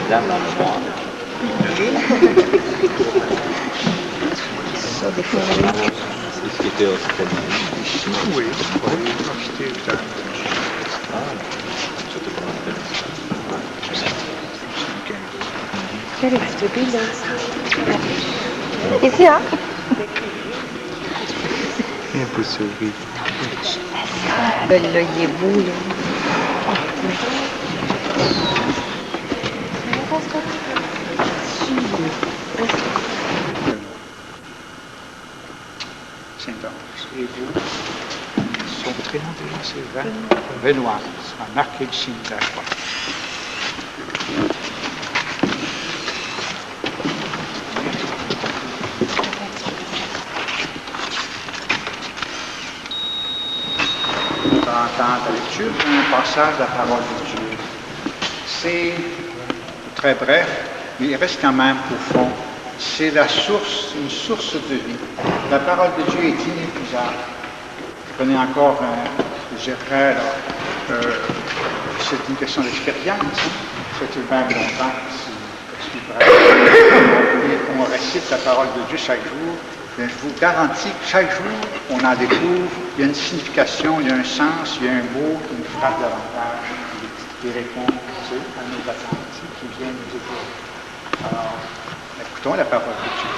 Dame dans le noir. Ça, des favoris. C'est ce qui était hospitalisé. Ici, oui, acheter Dame. Surtout pour l'hospitalisation. Quelle est cette bille? Ici, hein? Un peu souris. L'œil est beau, là. Saint-Ange. Et vous, son prénom déjà, c'est Benoît. C'est marqué le signe de la croix. On va entendre la lecture d'un passage de la parole de Dieu. C'est très bref, mais il reste quand même au fond. C'est la source, une source de vie. La parole de Dieu est inépuisable. Je connais encore, je dirais, c'est une question d'expérience. Ça fait bien longtemps qu'on récite la parole de Dieu chaque jour. Bien, je vous garantis que chaque jour, on en découvre, il y a une signification, il y a un sens, il y a un mot qui nous frappe davantage, qui répond à nos attentes, qui vient nous aider. Alors, écoutons la parole de Dieu.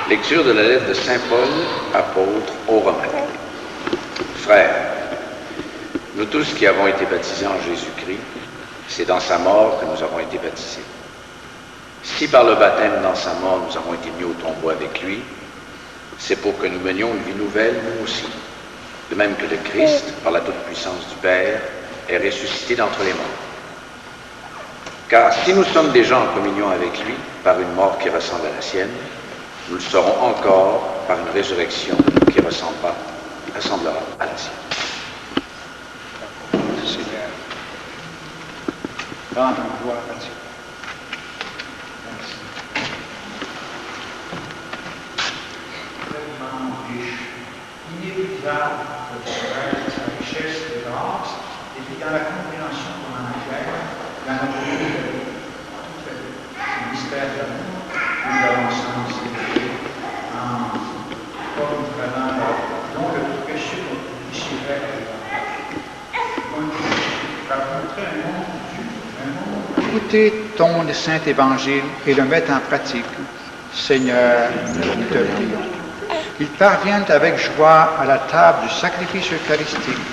Lecture de la lettre de Saint Paul, apôtre aux Romains. Frères, nous tous qui avons été baptisés en Jésus-Christ, c'est dans sa mort que nous avons été baptisés. Si par le baptême dans sa mort nous avons été mis au tombeau avec lui, c'est pour que nous menions une vie nouvelle nous aussi. De même que le Christ, par la toute-puissance du Père, est ressuscité d'entre les morts. Car si nous sommes déjà en communion avec lui par une mort qui ressemble à la sienne, nous le serons encore par une résurrection qui ressemblera à la sienne. Seigneur, rendons gloire à Dieu. Merci. Tellement riche, inépuisable de sa richesse de grâce, et puis dans la compréhension qu'on en acquiert, dans notre vie, le mystère de l'amour, nous avons sens élevé en comme vraiment dont le plus précieux qui suivrait écouter ton saint évangile et le mettre en pratique. Seigneur, nous te prions. Ils parviennent avec joie à la table du sacrifice eucharistique.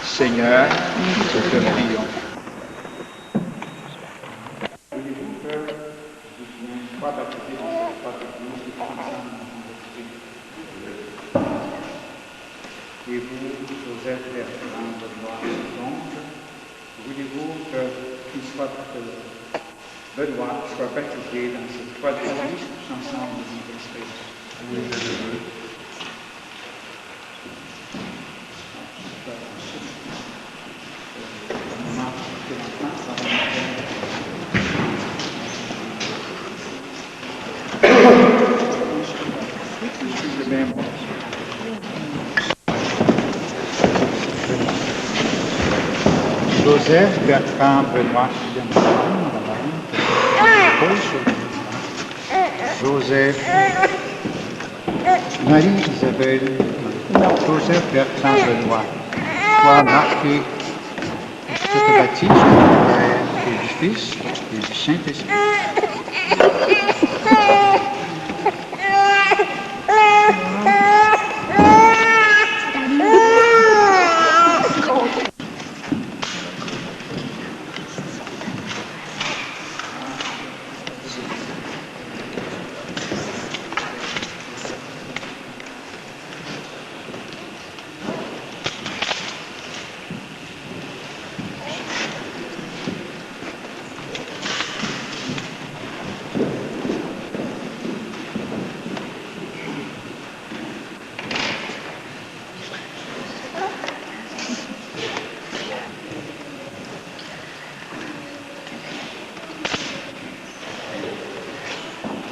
Seigneur, nous te prions. Et vous, Joseph Bertrand de Loire-Seconde, voulez-vous qu'il soit Benoît soit baptisé dans cette foi de l'Église tous ensemble dans l'Esprit? Oui, je le veux. Joseph Bertrand Benoît Joseph Marie-Isabelle Joseph Bertrand Benoît soit marqué cette baptise du Père et du Fils et du Saint-Esprit.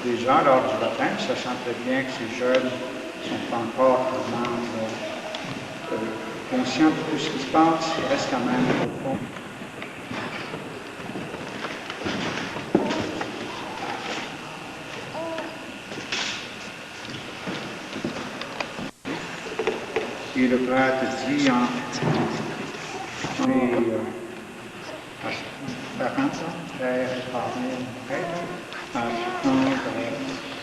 Déjà, lors du baptême, sachant très bien que ces jeunes ne sont pas encore vraiment conscients de tout ce qui se passe, ils restent quand même au fond. Puis le prêtre dit parents, frères et parents, à prendre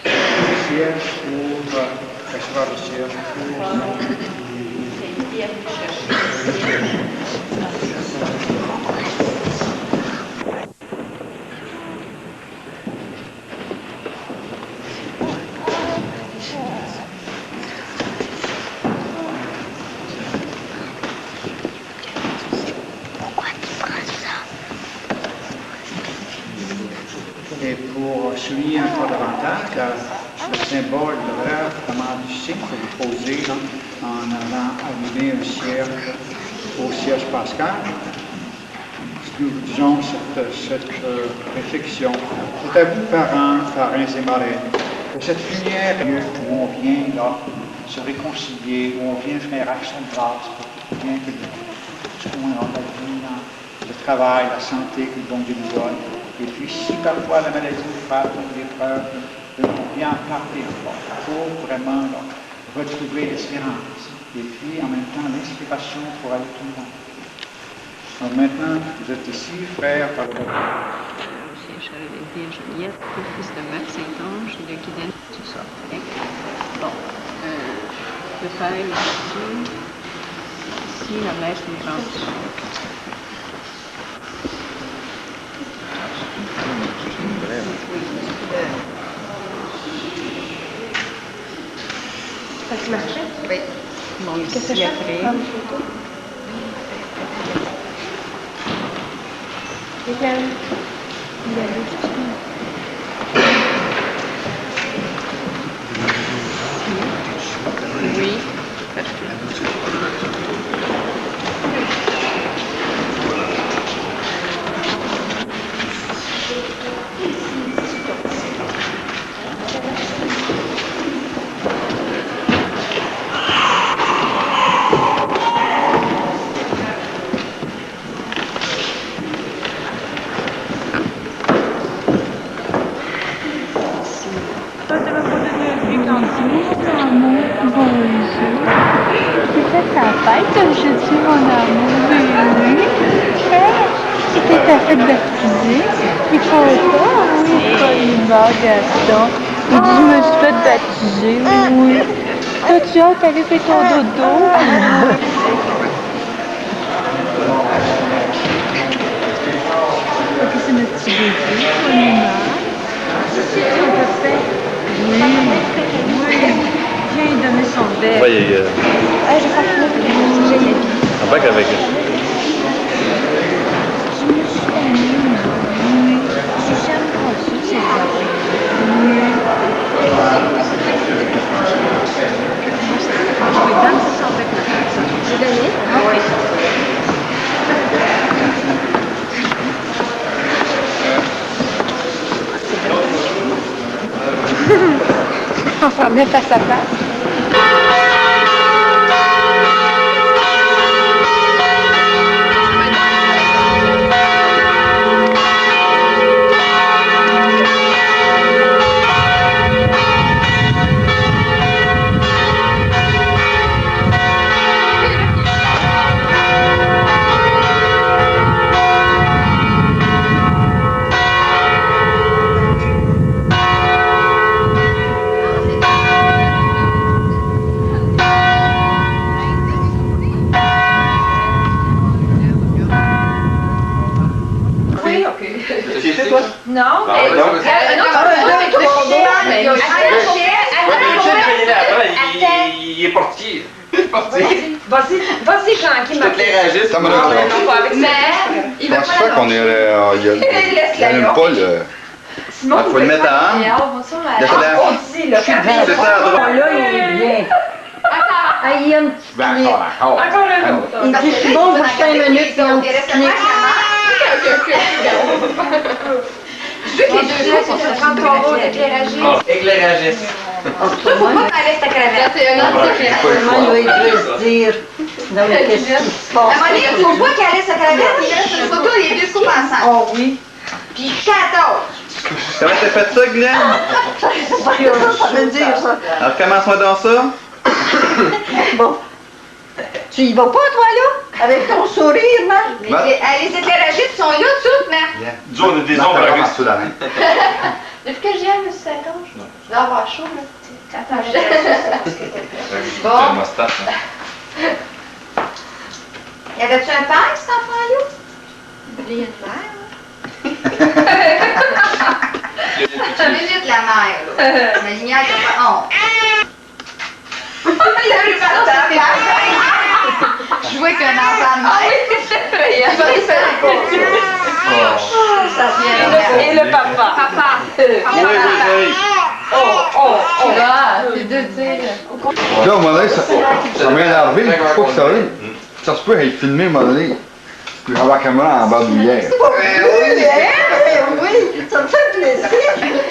le siège pour recevoir le siège pour... Et pour souligner encore davantage le symbole, le vrai vraiment du signe que vous posez là, en allant allumer un cierge au siège pascal, nous disons cette réflexion. C'est à vous, parents et marraines, de cette lumière où on vient là, se réconcilier, où on vient faire action de grâce pour bien que tout ce qu'on a dans la vie, le travail, la santé que le bon Dieu nous donne. Et puis, si parfois la maladie nous frappe, l'épreuve, on vient en parler pour vraiment là, retrouver l'espérance. Et puis, en même temps, l'inspiration pour aller plus loin. Donc maintenant, vous êtes ici, frères, par le Vierge Juliette, le fils de Max Saint-Ange, de Guidène, tout ça. Okay? Bon, le Père est ici, ici, la messe nous rend dessus. Ça se marchait? Oui. Bon, Qu'est-ce que ici ça après. fait? Prendre une photo? Regarde. Il y a Oui. C'était ta fête aujourd'hui, mon amour, oui. C'était ta fête baptisée. Il faut pas, oui, pas une Gaston. Il dit, je me suis fait baptiser, oui. T'as-tu hâte d'aller faire ton dodo? Ok, c'est notre petit bébé, on est mal. On peut faire. Oui, oui. Viens lui donner son bec. Ouais, Ah, je crois que j'ai les billes. un bac avec. Je me suis aimée, oui. J'ai jamais reçu ces oreilles. Oui. Je lui donne son bec de personne. J'ai donné? Oui. On va remettre à sa place. Non, Ah, mais... non. Il est portier. Vas-y, Jean, qui m'a fait. Ça me regarde. Non, pas avec ça. Mais, il veut Je pense pas pas la qu'on est. Il n'y a pas le. Simon, faut le mettre à âme. On dit, là, C'est ça, à droite. Là, il est bien. Ah, il y a un petit Ben, clic. encore. Encore un autre. Il dit, Simon, pour 5 minutes, il y a un petit clic. Je veux que les deux là, ça prend ton rôle d'éclairagiste. Éclairagiste. Toi, faut pas m'enlever ta cravate. C'est un autre Comment il doit se dire? Non, mais qu'est-ce qui se passe? À un moment donné, il faut pas qu'elle laisse sa cravate, il reste une photo, les deux coupent ensemble. Oh oui. Puis 14. Comment t'as fait ça, Glenn? Ça veut dire ça. Alors, commence-moi dans ça. Bon. Tu y vas pas, toi, là? Avec ton sourire, man? Les éclairagistes sont là toutes, mais Nous, on a des ombres à ramasse tout la main. depuis que j'y ai, M. Saint-Ange, je vais avoir chaud, là. Attends, C'est Bon. une moustache. Y avait-tu un père, cet enfant-là? Il y a une mère, là. Vite la mère, là. La lumière, il a pas honte. Il a eu mal dans la Je jouais qu'un enfant de mère. Il va se faire Et le papa. Papa. C'est de dire. Là, à un moment donné, ça m'a énervé. Je sais pas que ça arrive. Ça se peut être filmé à un moment donné. Puis avoir la caméra en bandoulière. Oui, ça me fait plaisir.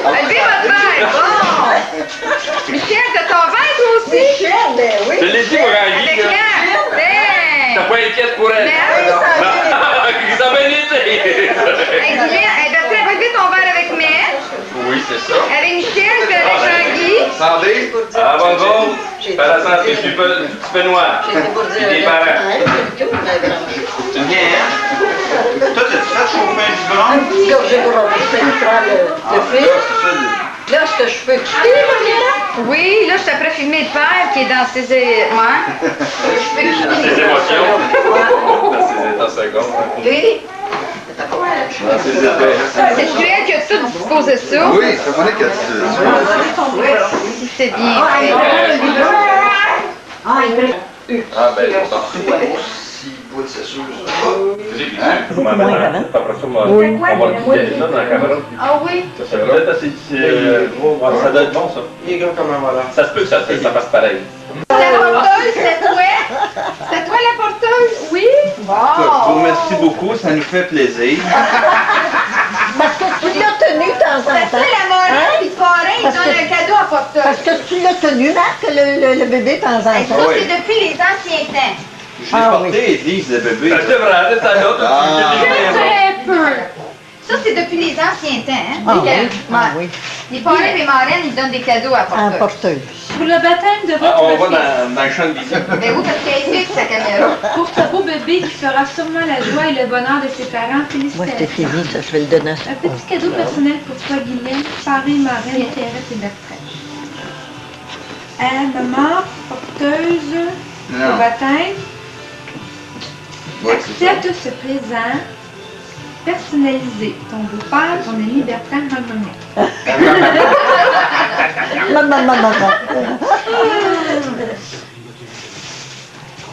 Allez, votre verre, bon! Michel, t'as ton verre, toi aussi? Michel, ben oui. Je l'ai dit, mon ami, Avec là. Hey! T'as pas inquiète pour elle. Mais Ça a bien été. Hey, Guylaine, hey, t'as relevé ton verre avec Mel, Oui, c'est ça. avec Michel, puis avec Jean-Guy. Santé. À la bonne cause. Pas la santé du Benoît. Et des parents. Tu viens, hein? Toi, t'as-tu fait chauffer un biberon? Une gorgée pour prendre le fil. Là, ce que je fais, tu sais, Oui, là, je suis après filmer le père qui est dans ses... Ouais. Dans ses émotions. Dans ses états secondes. Oui. Dans ses états. C'est elle qui a tout disposé ça. Oui, c'est vrai que C'est bien fait. Ah, ben, c'est ça. J'ai vu. Après ça, on va utiliser ça dans la caméra. Ah oui? Ça doit être assez. Ça doit être bon, ça. Il est gros comme un voilà. Ça se peut que ça passe pareil. La porteuse, c'est toi? C'est toi la porteuse? Oui. Je vous remercie beaucoup, ça nous fait plaisir. parce que tu l'as tenu de temps en C'est temps. toi la monnaie, puis le parrain, il donne un cadeau à porteuse. Parce que tu l'as tenu, Marc, le bébé de temps en Hey, ça, temps. c'est depuis les anciens temps. Je l'ai porté, Élise, le bébé. Ça devrait aller, ça là. Très peu. Ça, c'est depuis les anciens temps, hein? Ah Les oui, ca- ah ouais. oui. Les parrains et les marraines, ils donnent des cadeaux à En porteuse. porteuse. Pour le baptême de votre On va fils, dans le champ de vision. Ben oui, parce qu'elle fixe sa caméra. pour ce beau bébé qui fera sûrement la joie et le bonheur de ses parents, Moi, c'était félicitations. fini, ça, je vais le donner à ça. Un petit cadeau personnel pour toi, Guylaine, parrain, marraine, Thérèse et Bertrand. Maman, porteuse, au baptême. Ouais, c'est ça. Accepte ce présent personnalisé. Ton beau-père, ton ami Bertrand Ramonet. Maman.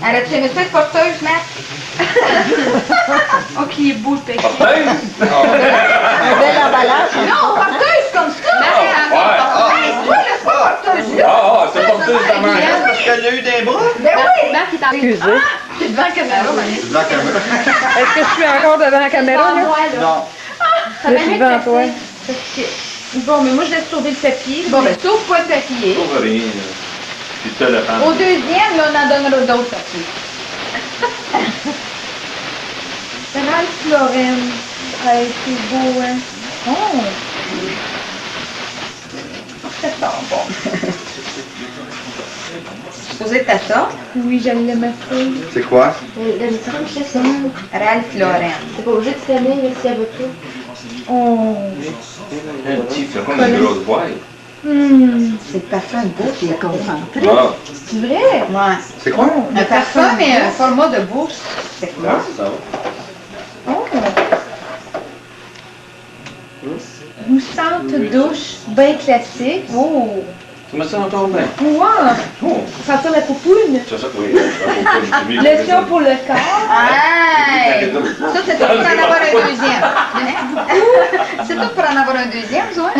As-tu aimé ça, porteuse, Matt? Oh, qui est beau le paquet. Un bel emballage. Non, porteuse comme ça! Hey, c'est toi, là, c'est pas porteuse, là! C'est porteuse de main. Parce qu'elle a eu des bras. Ben oui! Excusez. T'es devant la caméra, Mané. Dans la caméra. Est-ce que je suis encore devant la caméra, là? Non. Ça Je suis devant toi. Bon, mais moi, je laisse sauver le papier. Bon, ben, sauve pas le papier. Trouve rien. Puis tu le prends. Au deuxième, là, on en donnera d'autres papiers. Ralph Lauren. Hey, c'est beau, hein? Oh! C'est pas bon. Supposé que t'as ça? Oui, j'allais le mettre. C'est quoi? Ralph Lauren. C'est pas obligé de s'aimer, là, s'il y avait pas. Oh. Un petit flacon de grosse boîte. C'est le parfum beau qui est concentré. Ah, C'est vrai? Ouais. C'est quoi? Un parfum, mais un format de bouche. C'est quoi? là, ça va. Oh. Moussante douche, bien classique. Oh. Tu mets ça dans ton bain. Wow. Oh, Sentir la poupoune. c'est ça, oui. Lotion pour le corps. Hey! Ça, c'est tout pour en avoir un deuxième. C'est tout pour en avoir un deuxième, ça?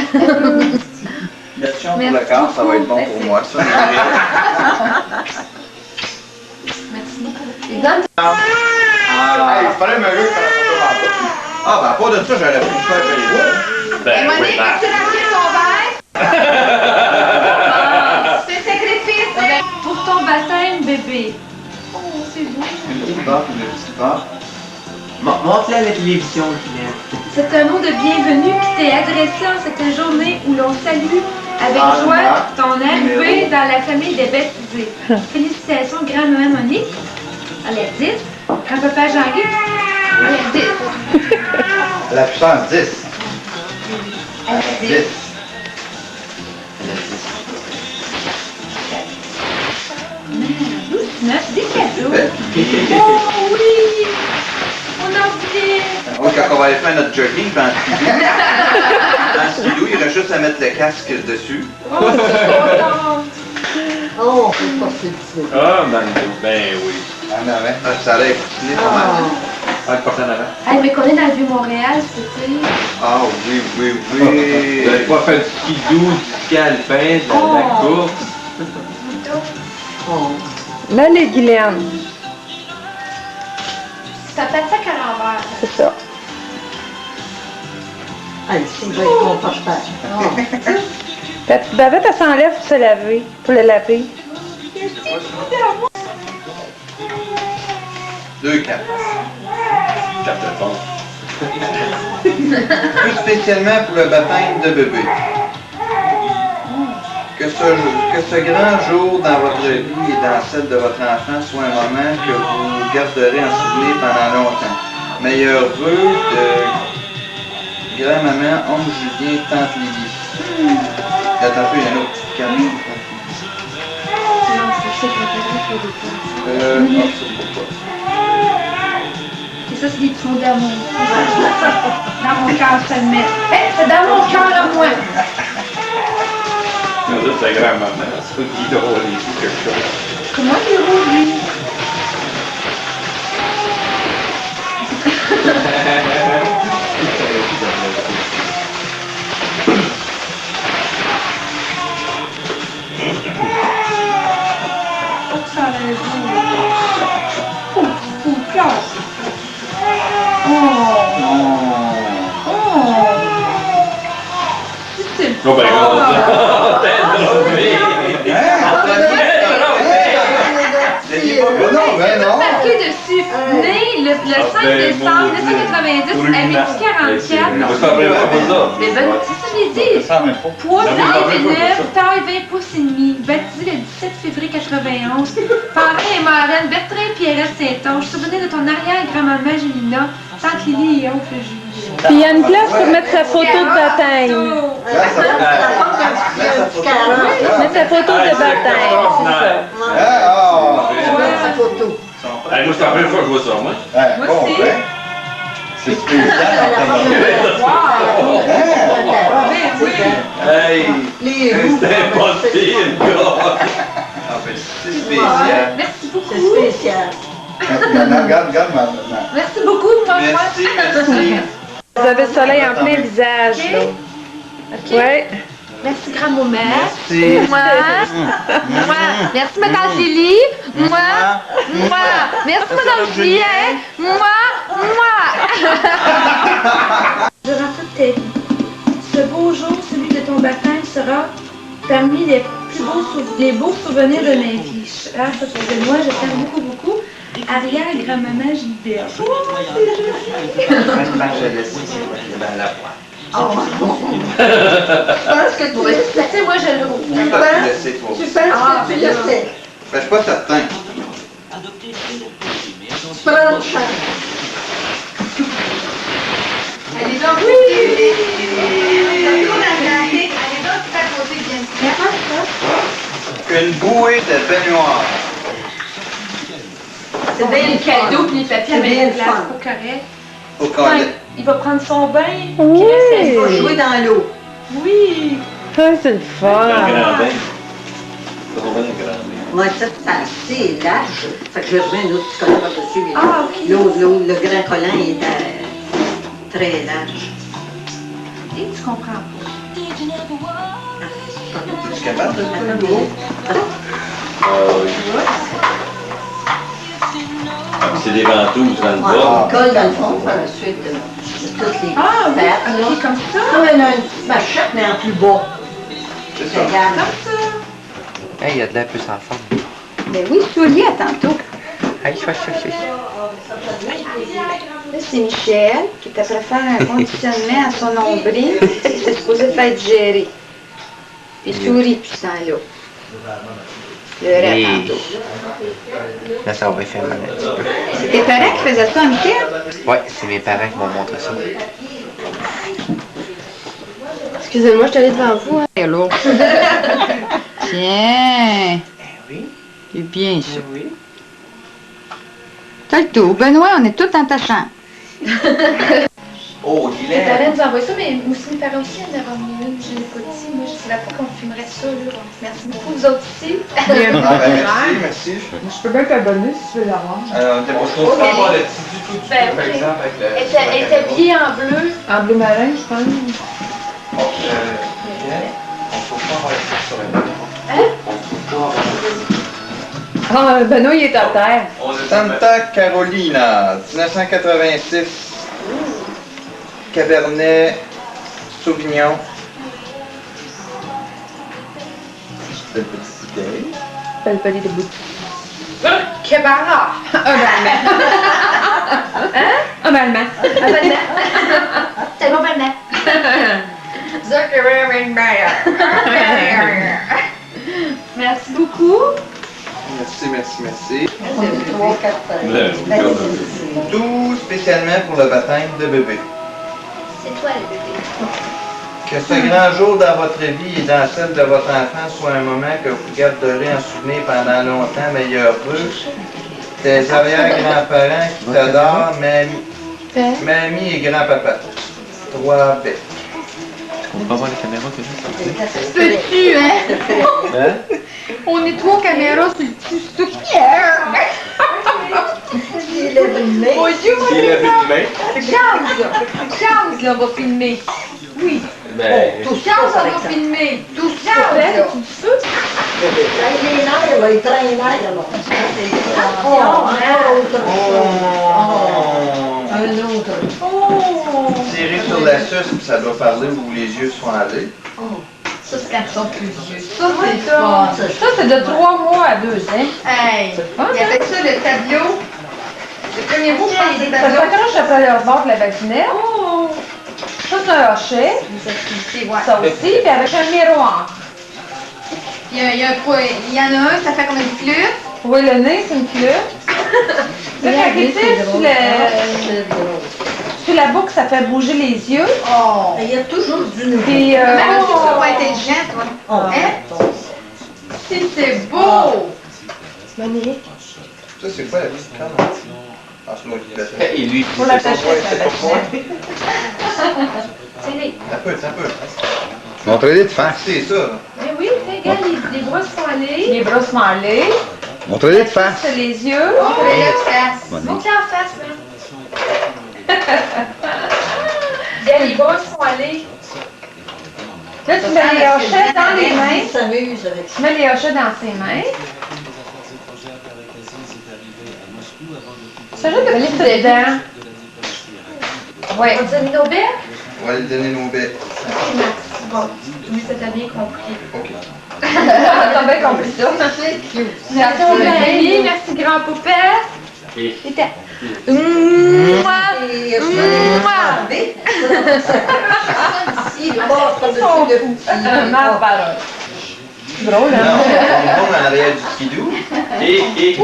Lotion pour le corps, ça va être bon pour moi, ça. Il fallait me lever pour la photo en bas. Ah, ben, pas de ça, j'aurais pu le faire avec les voix. Ben, Monique, oui, ben. as-tu rempli ton verre? C'est sacrifice. Pour ton baptême, bébé. Oh, c'est beau. Une petite barre, une petite barre. Montre-le à la télévision, Guylaine. C'est un mot de bienvenue qui t'est adressé en cette journée où l'on salue avec Ah, joie ton arrivée numéro. dans la famille des baptisés. Félicitations, grand Noël Monique. Allez, 10. Quand papa Jean-Guy. Allez, 10. La puissance 10. Allez, 10. 10. 9, des cadeaux. Oh oui! On a oublié. Oui, quand on va aller faire notre jogging, ben, en skidoo, il reste juste à mettre le casque dessus. Oh, je suis contente. Oh, c'est pas petit. Ah, ben oui. En avant. Ah, ça a l'air cousiné pas mal. Ah, le porte en avant. Hey, mais qu'on est dans le Vieux-Montréal, c'était... Ah oui, oui, Vous n'avez oui. pas fait du skidoo, du ski alpin, de la course. Oh. Là, les Guylaine. Ça fait ça qu'à l'envers. C'est ça. Ah, ici, il va être confortable. La petite bavette, elle s'enlève pour se laver, pour le laver. 2 4. Carte de fond. Plus spécialement pour le baptême de bébé. Que ce grand jour dans votre vie et dans celle de votre enfant soit un moment que vous garderez en souvenir pendant longtemps. Meilleurs vœux de grand-maman, oncle Julien, tante Lily. Attends un peu, il y a une autre petite carte. Non, c'est ça qu'on fait Non, c'est pourquoi. Et ça, c'est des petits mots d'amour. Dans mon cœur, je te le mets. Hey, c'est dans mon cœur à moi. Non, ça, c'est grand-maman. Ça, il doit avoir dit quelque chose. Comment il est rouge, lui? Oh, ça a l'air beau. Oh, classe. C'est Oh, ben, Ben non. marqué dessus. Né le 5 décembre 1990 à midi 44. Mais ben, c'est ça que j'ai dit. Poids 10 et 9, taille 20 pouces et demi. Baptisé le 17 février 91. Parrain et marraine Bertrand et Pierrette Saint-Onge. Souvenir de ton arrière-grand-maman Gélina, tante Lily et oncle Julien. Puis il y a une place pour mettre sa photo de baptême. Mettre sa photo de baptême, c'est ça. Sa photo. Moi, c'est la première fois que je vois ça, moi. Bon, ben. C'est spécial. Hey! Les roues. C'est impossible, gars! Ah, ben, c'est spécial. Merci beaucoup. C'est spécial. Regarde, Merci beaucoup, toi. Merci, merci. Vous avez le soleil en plein visage, là. OK. Ouais. Merci, grand-maman. Merci. Moi. Moi. Merci, madame Lily. Moi. Moi. Merci, madame Julien. Moi. Durant toute ta vie, ce beau jour, celui de ton baptême, sera parmi les plus beaux souvenirs de ma vie. Ah, ça faisait moi, je t'aime beaucoup, beaucoup. Arrière-grand-maman Gilbert. Oh, c'est joli. Maintenant, je laisse ici, dans la boîte. Je pense que tu le sais. Tu sais, moi, je l'ouvre. Oui, parce que je sais, toi. Tu penses que tu le sais. Ben, je suis pas certain. Tu prends le champ. Allez donc, oui! Allez donc, à côté, bien sûr. Une bouée de baignoire. C'est bien le cadeau puis les papiers C'est bien avec le la fun. glace, pas correct. Au collet. Il va prendre son bain. Oui. Puis Il va jouer dans l'eau. Oui. Ça, c'est le fun. Moi, ça, c'est assez large. Fait que je remets un autre petit collant par-dessus. Ah, ok. Le grand collant est très large. Et tu comprends pas. Es-tu capable de faire le gros? C'est des ventouses dans le Ouais, bas. on colle dans le fond, par la suite, toutes les Ah, oui. pattes, là. Ok, comme ça. Comme une petite machette, mais en plus bas. C'est ça. Regarde. Comme ça. Hey, il y a de l'air plus en forme. Ben oui, souliers à tantôt. Hey, Là, c'est Michel qui est après faire un conditionnement à son nombril. C'est supposé faire digérer. Puis souris, puis ça là. Le rêve tantôt. Là, ça aurait fait mal un petit peu. C'est tes parents qui faisaient ça à Michael? Ouais, c'est mes parents qui m'ont montré ça. Excusez-moi, je suis allée devant vous. Hein. Hello. Tiens. Oui. C'est bien ça. Oui. T'as le tout. Benoît, on est tous dans ta chambre. Oh, Mes parents nous envoient ça, mais aussi mes parents aussi en avaient emmené une. Je l'ai pas dit. Moi, je savais pas qu'on filmerait ça, là. Merci beaucoup, vous autres aussi. Merci. Je peux bien t'abonner si tu veux l'avoir. Alors, t'es On se trouve pas avoir le petit du tout, Ben, par oui. exemple, avec le... Elle était habillée en bleu. En bleu marin, je pense. On trouve pas avoir le petit sur le ballon. Hein? On trouve pas avoir le petit. Ah, Benoît, il est à terre. Santa Carolina, 1986. Cabernet Sauvignon. C'est une petite bouteille. Belle palais de bout. Kebara. Un allemand. Hein? Un allemand. Un allemand. C'est bon allemand. Merci beaucoup. Merci. ballon. Tout spécialement pour le baptême de bébé. C'est toi le bébé. Que ce grand jour dans votre vie et dans celle de votre enfant soit un moment que vous garderez en souvenir pendant longtemps. Meilleurs vœux. Tes arrière-grands-parents qui t'adorent, mamie et grand-papa. 3 bêtes. On peut voir les caméras que j'ai. Peux-tu, hein? On est 3 caméras sur le dessus. C'est tout qui Mon Dieu, moi, Qui lève une main? Charles, là, on va filmer. Oui. Ben, Charles, on va filmer. Tout Charles, tu peux? Tirez sur la suce, puis ça doit parler où les yeux sont allés. Ça, c'est quand ils sont plus vieux. Ça, c'est fun. Ça, c'est de 3 mois à 2 ans. Hey, il y avait ça, le tableau. Le premier mot, je pense, c'est le Ça tableau. s'accroche après le bord de la baguinette. Oh! Ça, c'est un hochet. Les activités, ouais. Ça aussi, puis avec un miroir. Il y en a un, ça fait comme une flûte. Oui, le nez, c'est une flûte. Le caquetis, sur la boucle, ça fait bouger les yeux. Oh! Il y a toujours du nouveau. Puis, Même tu seras pas intelligent, toi. Hein? Si c'est beau! Monique. Ça, c'est quoi la petite canne? Ah, c'est moi qui l'ai fait. et lui, pour l'attacher à la baguinette. Tenez. Un peu. Montrez-les de face. C'est ça. Mais oui, regarde, les bras sont allés. Les bras sont allés. Montrez-les de face. C'est les yeux. Montre-le là, tu fasses. Monte-la en face, là. Regarde, les bras sont allés. Là, tu mets les hochets dans les mains. Il s'amuse avec ça. Tu mets les hochets dans ses mains. C'est juste de clip dedans. Ouais. On va donner nos becs? On va lui donner nos bêtes. Merci. Bon, oui, ça t'a bien compris. OK. T'as bien compris ça. Merci, mon ami. Merci, grand poupette. Et Mouah! Et je vais regarder. Ici, le bord par-dessus le petit. Ma parole. Drôle, Non, hein? on tombe en arrière du skidoo. et...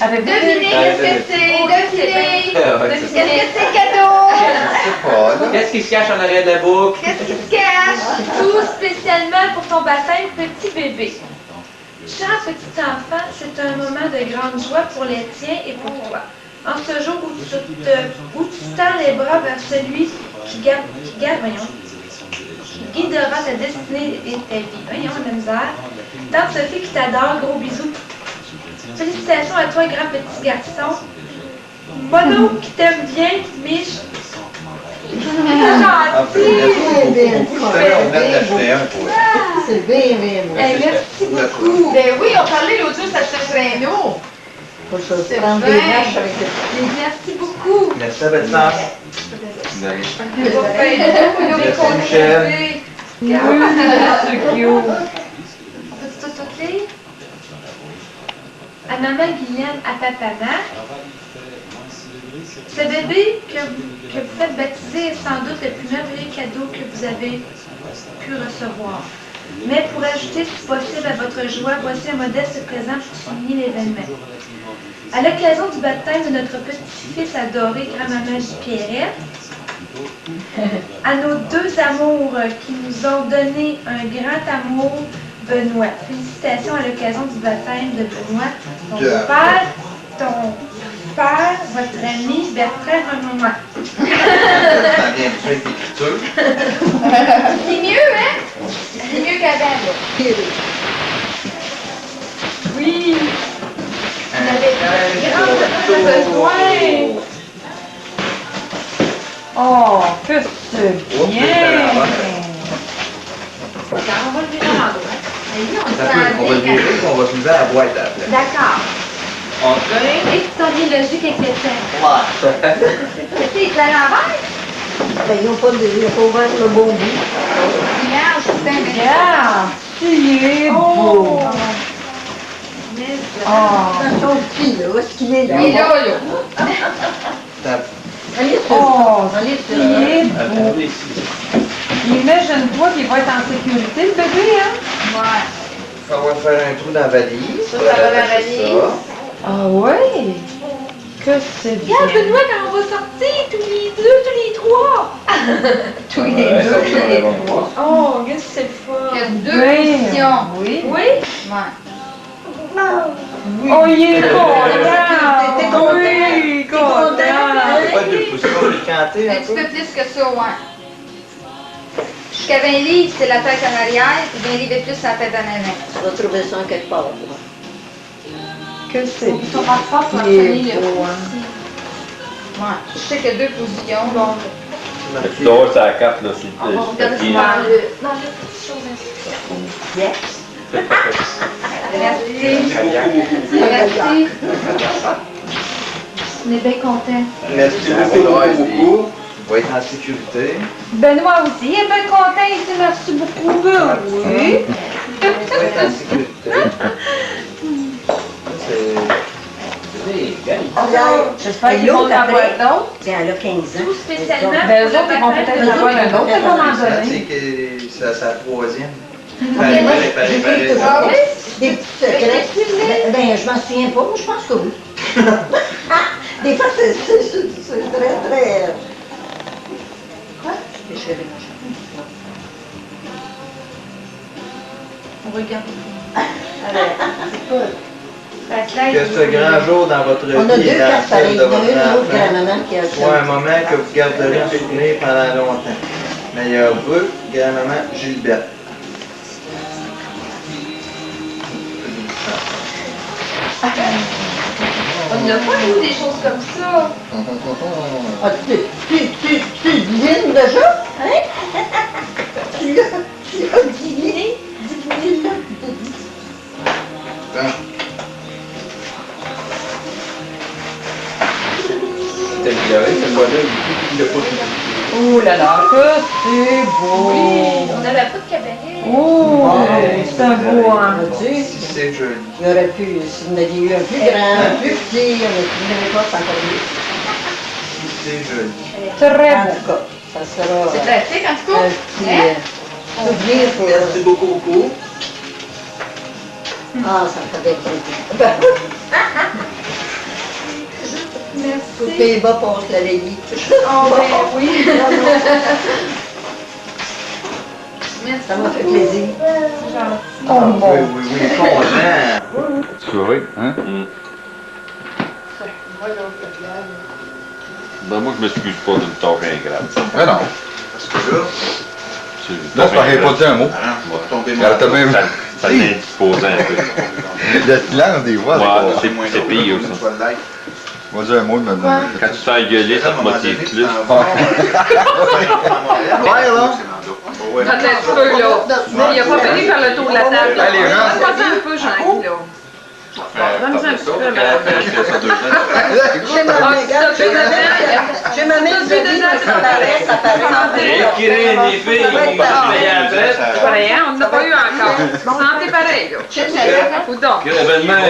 Avec Devinez qu'est-ce que c'est? Devinez! Qu'est-ce que c'est, cadeau? Je sais pas, là. Qu'est-ce qui se cache en arrière de la boucle? Qu'est-ce qui se cache? Tout spécialement pour ton baptême, petit bébé. Cher petit enfant, c'est un moment de grande joie pour les tiens et pour toi. En ce jour où tu tends les bras vers celui qui guidera ta destinée et ta vie. Voyons, la misère. Tante Sophie qui t'adore, gros bisous. Félicitations à toi, grand petit garçon. Mono qui t'aime bien, Mich. Ah, Gentil. beaucoup, je savais, on venait d'acheter un pour elle. C'est bien, bien. Hey, merci beaucoup. Ben oui, on parlait l'autre jour, ça se traîneau. Faut se prendre des vaches avec le petit. Merci beaucoup. Merci à votre sœur. Merci, Michel. c'est cute. On peut tout lire? À maman Guylaine, à papa Marc. Ce bébé que vous faites baptiser est sans doute le plus merveilleux cadeau que vous avez pu recevoir. Mais pour ajouter tout possible à votre joie, voici un modeste présent pour souligner l'événement. À l'occasion du baptême de notre petit-fils adoré, grand-maman Pierrette, à nos deux amours qui nous ont donné un grand amour, Benoît. Félicitations à l'occasion du baptême de Benoît, ton père, votre ami Bertrand Renaud. Ça vient de suite d'écriture. C'est mieux, hein? C'est mieux qu'avant, là. Oui! Vous avez grand besoin! Oh, que c'est bien! On va le virer en dos. Ça peut, on va le virer, puis on va soulever à la boîte à la place. D'accord. On traîne. Et tu t'en viens logique avec le temps. C'est de l'envers? Ben, ils n'ont pas ouvert le bon bout. Regarde, c'est un Regarde! Tu es beau! Son petit, là, où est-ce qu'il est là? Il est là, là. Allez, Oh, allez, tu es beau! Imagine-toi qu'il va être en sécurité, le bébé, hein? Ouais. On va faire un trou dans la valise. Ça va dans la valise. Ah oui? Que c'est bien! Regarde, Benoît, quand on va sortir, tous les deux, tous les trois! Tous les deux, tous les trois. Oh, qu'est-ce que c'est le fun! Il y a deux positions. Oui? Oui? Ouais. Oh, il est content! T'es content? Oui, content! Pas de position décantée Un un petit peu. peu plus que ça, ouais. Jusqu'à 20 livres, c'est la tête en arrière, puis 20 livres et plus, c'est la tête en avant. Tu vas trouver ça en quelque part. Que c'est bien! Ton rapport, tu vas Il est tenir le beau, coup hein? ici. Ouais. Je sais qu'il y a deux positions, donc Tu dois voir sa carte, là, c'est on va regarder ça dans le petit chose d'instruction. Yes. Merci. Merci. On est bien contents. Merci beaucoup. On va être en sécurité. Benoît aussi, il est bien content ici, merci beaucoup. Oui. On va être en sécurité. J'espère qu'ils vont en avoir d'autres. Tiens, elle a 15 ans. Tout spécialement. Ben, eux autres, ils vont peut-être en avoir un autre à un moment Tu donné. sais que c'est la troisième. Pareil. Ah oui? Des petits secrets. Ben, je m'en souviens pas, mais je pense que oui. Des fois, c'est très, très... Quoi? Je vais On regarde. Que ce grand jour dans votre vie On a deux et dans cartes celle pareilles. de Il y en a votre une autre enfant grand-maman qui a soit un moment que vous garderez en souvenir pendant longtemps. Meilleurs vœux, grand-maman Gilberte. On n'a pas vu des choses comme ça. Ah, tu devines déjà? Hein? Tu l'as deviné? Dis-le. C'était bien, c'est pas là, il a pas tout. Oh là là, que c'est beau. On n'avait pas de cabaret. Oh, c'est un beau, hein. Si c'est joli. Il aurait pu, si vous aviez eu un plus grand, un plus petit, on n'aurait pas encore mieux. Si c'est joli. Très En beau. tout cas, ça sera C'est pratique, en tout cas. un petit Hein? souvenir pour... Merci beaucoup. Ah, ça me fait bien plaisir. Merci. Tous les bas passent la veille. Oh, ben oui. Merci. Ça m'a fait plaisir. Oh Oui, mon. oui, content. Tu vois, hein? Ben, moi, je m'excuse pas d'une tâche ingrate. Mais non. Parce que là, Là, c'est pareil, pas dit un mot. on va tomber Elle t'a même... Ça l'indisposait un peu. Le silence des voix, Ouais, c'est c'est pire, ça. On va dire un mot de maintenant. Quand tu t'es gueulé, ça te motive plus. Ouais, là. Attends un petit peu, là. Il a pas fini faire le tour de la table. Allez, rentre. Attends un peu, Jean-Guy, là. Donne-moi un petit peu, là. J'ai ma main de vie, ça paraît, ça paraît. Écrire les filles, ils vont payer à la fête. C'est pareil, hein? On n'a pas eu encore. Santé pareil, là. Ou donc. Événement.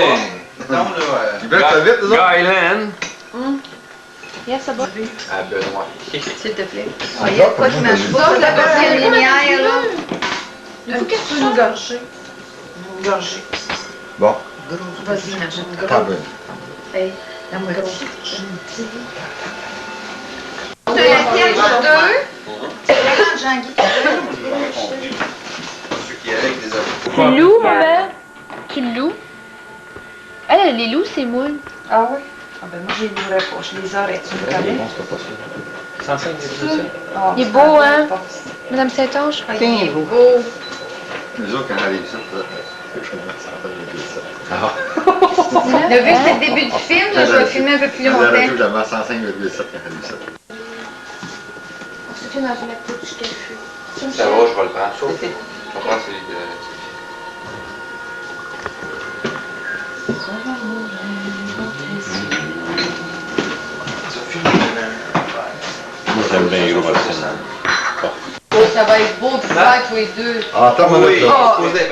Vite, vite, là. Guyland. Yes, ça va. À Benoît. S'il te plaît. Il y a quoi qui marche pas? La deuxième lumière, là. Il faut qu'elle soit une gorgée. Une gorgée. Bon, Vas-y, imagine une attends un grosse. peu. Hey, la moitié. Tu la tienne pour deux. Jean-Guy. Ceux qui allaient avec des avocats. Tu loues, maman? Tu le loues? Elle les loue, ses moules. Ah oui? Ah ben moi, je les louerais pas. Je les aurais. Tu me connais? 105,7. Ah, Il est beau, hein? Madame Saint-Ange? Il est beau. Les autres, quand elle arrive ça, Là, vu que c'est le début du film, là, je vais filmer un peu plus longtemps. j'avais 105,7 quand elle arrive ça. C'est dans une coupe du café. Ça va, je vais le prendre. Je vais prendre celui de... Moi, j'aime bien les gros vaccins. Ça va être beau de voir tous les deux. Attends, Oui, là. posez,